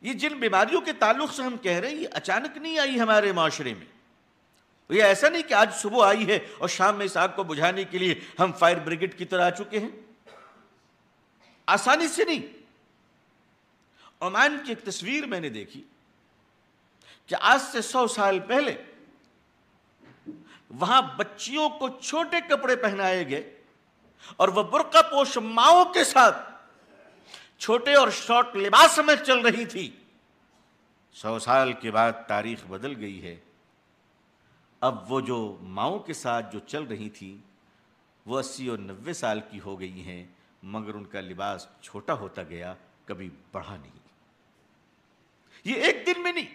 یہ جن بیماریوں کے تعلق سے ہم کہہ رہے ہیں یہ اچانک نہیں آئی ہمارے معاشرے میں. یہ ایسا نہیں کہ آج صبح آئی ہے اور شام میں اس آگ کو بجھانے کے لیے ہم فائر بریگیڈ کی طرح آ چکے ہیں. آسانی سے نہیں. عمان کی ایک تصویر میں نے دیکھی کہ آج سے 100 سال پہلے وہاں بچیوں کو چھوٹے کپڑے پہنائے گئے اور وہ برقع پوش ماؤں کے ساتھ چھوٹے اور شارٹ لباس میں چل رہی تھی. 100 سال کے بعد تاریخ بدل گئی ہے. اب وہ جو ماؤں کے ساتھ جو چل رہی تھی وہ 80 اور 90 سال کی ہو گئی ہیں، مگر ان کا لباس چھوٹا ہوتا گیا، کبھی بڑھا نہیں. یہ ایک دن میں نہیں.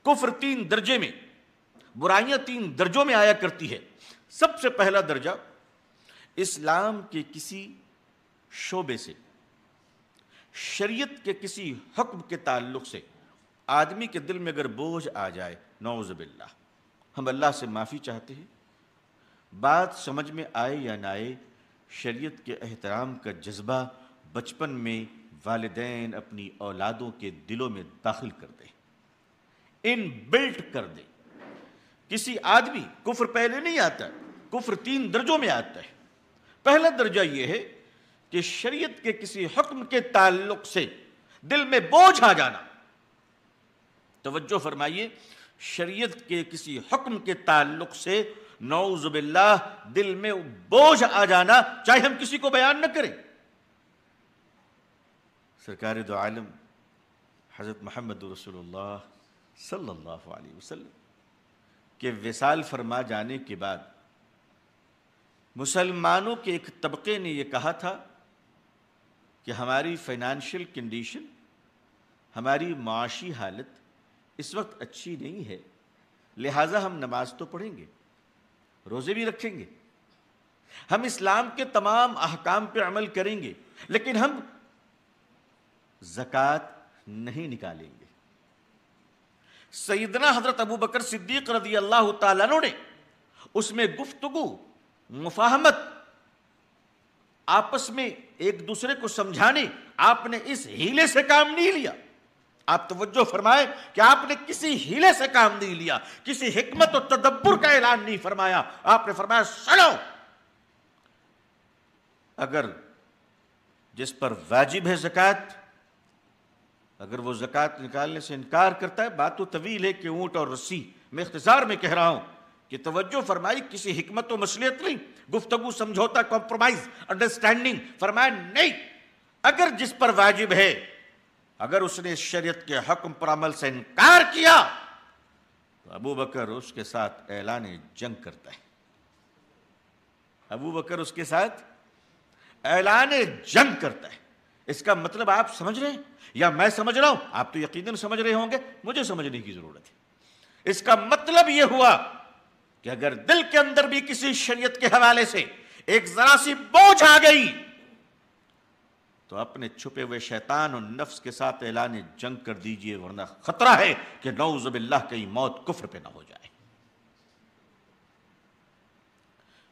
کفر 3 درجے میں، برائیاں 3 درجوں میں آیا کرتی ہے. سب سے پہلا درجہ اسلام کے کسی شعبے سے، شریعت کے کسی حکم کے تعلق سے آدمی کے دل میں اگر بوجھ آ جائے، نعوذ باللہ، ہم اللہ سے معافی چاہتے ہیں، بات سمجھ میں آئے یا نہ آئے، شریعت کے احترام کا جذبہ بچپن میں والدین اپنی اولادوں کے دلوں میں داخل کر دیں، ان بلٹ کر دیں. کسی آدمی، کفر پہلے نہیں آتا، کفر 3 درجوں میں آتا ہے. پہلا درجہ یہ ہے کہ شریعت کے کسی حکم کے تعلق سے دل میں بوجھ آ جانا. توجہ فرمائیے، شریعت کے کسی حکم کے تعلق سے نعوذ باللہ دل میں بوجھ آ جانا، چاہے ہم کسی کو بیان نہ کریں. سرکار دو عالم حضرت محمد رسول اللہ صلی اللہ علیہ وسلم کے وصال فرما جانے کے بعد مسلمانوں کے ایک طبقے نے یہ کہا تھا کہ ہماری فائنانشل کنڈیشن، ہماری معاشی حالت اس وقت اچھی نہیں ہے، لہٰذا ہم نماز تو پڑھیں گے، روزے بھی رکھیں گے، ہم اسلام کے تمام احکام پہ عمل کریں گے، لیکن ہم زکوٰۃ نہیں نکالیں گے. سیدنا حضرت ابوبکر صدیق رضی اللہ تعالیٰ عنہ نے اس میں گفتگو، مفاہمت، آپس میں ایک دوسرے کو سمجھانے، آپ نے اس ہیلے سے کام نہیں لیا. آپ توجہ فرمائیں کہ آپ نے کسی ہیلے سے کام نہیں لیا، کسی حکمت و تدبر کا اعلان نہیں فرمایا. آپ نے فرمایا سنو، اگر جس پر واجب ہے زکوٰۃ، اگر وہ زکوٰۃ نکالنے سے انکار کرتا ہے، بات تو طویل ہے کہ اونٹ اور رسی، میں اختصار میں کہہ رہا ہوں کہ توجہ فرمائی، کسی حکمت و مصلحت نہیں، گفتگو، سمجھوتا، کمپرومائز، انڈرسٹینڈنگ. فرمایا نہیں، اگر جس پر واجب ہے، اگر اس نے شریعت کے حکم پر عمل سے انکار کیا تو ابو بکر اس کے ساتھ اعلان جنگ کرتا ہے. ابو بکر اس کے ساتھ اعلان جنگ کرتا ہے. اس کا مطلب آپ سمجھ رہے ہیں یا میں سمجھ رہا ہوں؟ آپ تو یقیناً سمجھ رہے ہوں گے، مجھے سمجھنے کی ضرورت ہے. اس کا مطلب یہ ہوا کہ اگر دل کے اندر بھی کسی شریعت کے حوالے سے ایک ذرا سی بوجھ آ گئی تو اپنے چھپے ہوئے شیطان اور نفس کے ساتھ اعلان جنگ کر دیجئے، ورنہ خطرہ ہے کہ نعوذ باللہ کہیں موت کفر پہ نہ ہو جائے.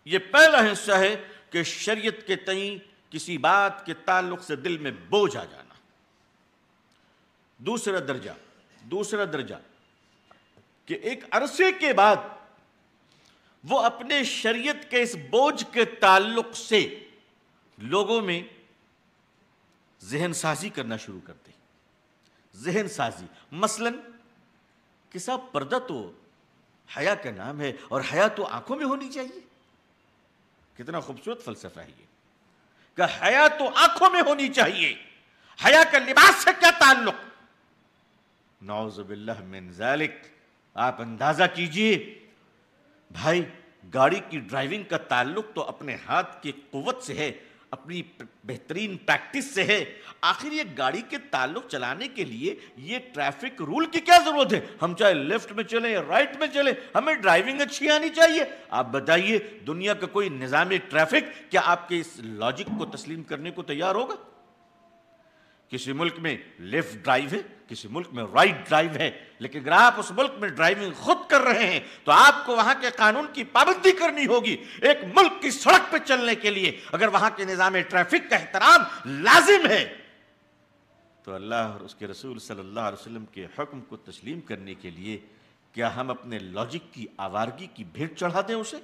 یہ پہلا حصہ ہے کہ شریعت کے تئیں کسی بات کے تعلق سے دل میں بوجھ آ جانا. دوسرا درجہ کہ ایک عرصے کے بعد وہ اپنے شریعت کے اس بوجھ کے تعلق سے لوگوں میں ذہن سازی کرنا شروع کرتے. ذہن سازی مثلا کہ صاحب پردہ تو حیا کا نام ہے اور حیا تو آنکھوں میں ہونی چاہیے. کتنا خوبصورت فلسفہ ہے یہ کہ حیا تو آنکھوں میں ہونی چاہیے، حیا کا لباس سے کیا تعلق؟ نعوذ باللہ من ذالک. آپ اندازہ کیجئے بھائی، گاڑی کی ڈرائیونگ کا تعلق تو اپنے ہاتھ کی قوت سے ہے، اپنی بہترین پریکٹس سے ہے. آخر یہ گاڑی کے تعلق چلانے کے لیے یہ ٹریفک رول کی کیا ضرورت ہے؟ ہم چاہے لیفٹ میں چلیں یا رائٹ میں چلیں، ہمیں ڈرائیونگ اچھی آنی چاہیے. آپ بتائیے دنیا کا کوئی نظام ٹریفک کیا آپ کے اس لاجک کو تسلیم کرنے کو تیار ہوگا؟ کسی ملک میں لیفٹ ڈرائیو ہے، کسی ملک میں رائٹ ڈرائیو ہے، لیکن اگر آپ اس ملک میں ڈرائیونگ خود کر رہے ہیں تو آپ کو وہاں کے قانون کی پابندی کرنی ہوگی. ایک ملک کی سڑک پہ چلنے کے لیے اگر وہاں کے نظام ٹریفک کا احترام لازم ہے تو اللہ اور اس کے رسول صلی اللہ علیہ وسلم کے حکم کو تسلیم کرنے کے لیے کیا ہم اپنے لاجک کی آوارگی کی بھیٹ چڑھا دیں اسے؟